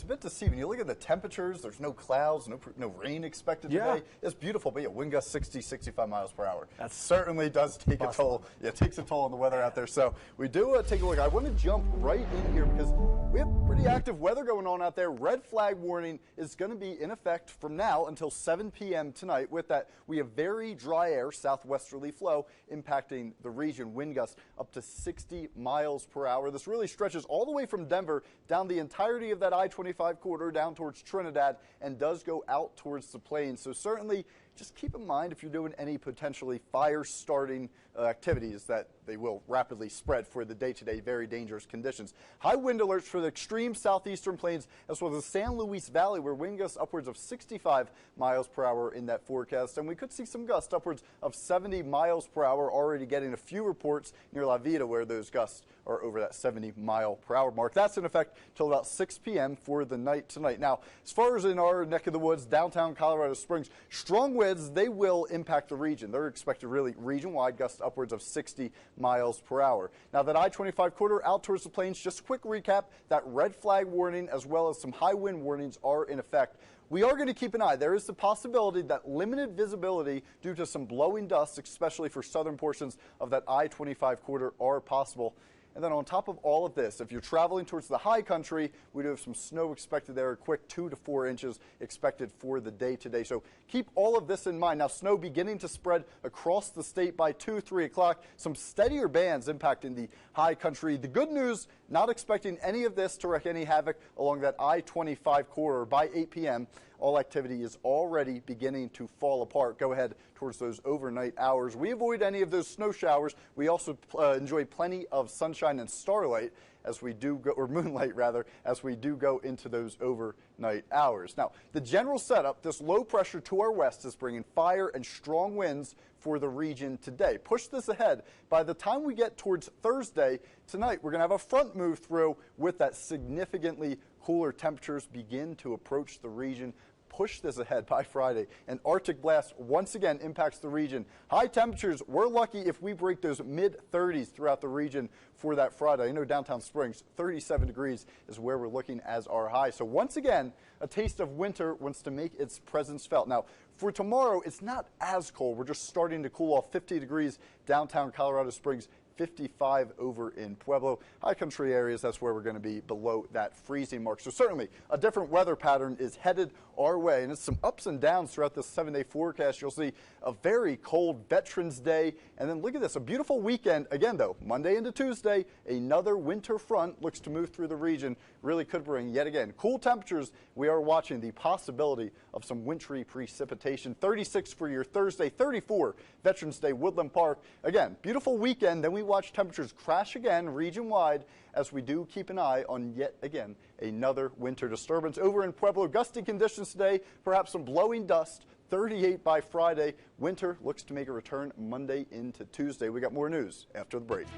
It's a bit deceiving. You look at the temperatures, there's no clouds, no rain expected today. It's beautiful, but yeah, wind gusts 60, 65 miles per hour. That certainly does take a toll. Yeah, it takes a toll on the weather out there. So we do take a look. I want to jump right in here because we have pretty active weather going on out there. Red flag warning is going to be in effect from now until 7 p.m. tonight. With that, we have very dry air, southwesterly flow impacting the region. Wind gusts up to 60 miles per hour. This really stretches all the way from Denver down the entirety of that I-25 corridor down towards Trinidad and does go out towards the plains. So certainly just keep in mind if you're doing any potentially fire starting activities that they will rapidly spread for the day-to-day very dangerous conditions. High wind alerts for the extreme southeastern plains as well as the San Luis Valley where wind gusts upwards of 65 miles per hour in that forecast, and we could see some gusts upwards of 70 miles per hour, already getting a few reports near La Vida where those gusts are over that 70 mile per hour mark. That's in effect till about 6 p.m. for the night tonight. Now, as far as in our neck of the woods, downtown Colorado Springs, strong winds, they will impact the region. They're expected really region-wide gusts upwards of 60 miles per hour. Now, that I-25 corridor out towards the plains, just a quick recap, that red flag warning as well as some high wind warnings are in effect. We are going to keep an eye. There is the possibility that limited visibility due to some blowing dust, especially for southern portions of that I-25 corridor, are possible. And then on top of all of this, if you're traveling towards the high country, we do have some snow expected there, a quick 2 to 4 inches expected for the day today. So keep all of this in mind. Now, snow beginning to spread across the state by 2, 3 o'clock. Some steadier bands impacting the high country. The good news, not expecting any of this to wreak any havoc along that I-25 corridor by 8 p.m. All activity is already beginning to fall apart. Go ahead towards those overnight hours. We avoid any of those snow showers. We also enjoy plenty of sunshine and starlight as we do go, or moonlight rather, as we do go into those overnight hours. Now, the general setup, this low pressure to our west is bringing fire and strong winds for the region today. Push this ahead. By the time we get towards Thursday, tonight we're going to have a front move through with that significantly cooler temperatures begin to approach the region. Push this ahead by Friday. An Arctic blast once again impacts the region. High temperatures, we're lucky if we break those mid-30s throughout the region for that Friday. I know downtown Springs, 37 degrees is where we're looking as our high. So once again, a taste of winter wants to make its presence felt. Now, for tomorrow, it's not as cold. We're just starting to cool off. 50 degrees downtown Colorado Springs, 55 over in Pueblo. High country areas, that's where we're going to be below that freezing mark. So certainly a different weather pattern is headed our way, and it's some ups and downs throughout this 7-day forecast. You'll see a very cold Veterans Day, and then look at this, a beautiful weekend. Again, though, Monday into Tuesday, another winter front looks to move through the region. Really could bring, yet again, cool temperatures. We are watching the possibility of some wintry precipitation. 36 for your Thursday, 34 Veterans Day, Woodland Park. Again, beautiful weekend. Then we watch temperatures crash again region-wide as we do keep an eye on yet again another winter disturbance. Over in Pueblo, gusty conditions today, perhaps some blowing dust. 38 by Friday. Winter looks to make a return Monday into Tuesday. We got more news after the break.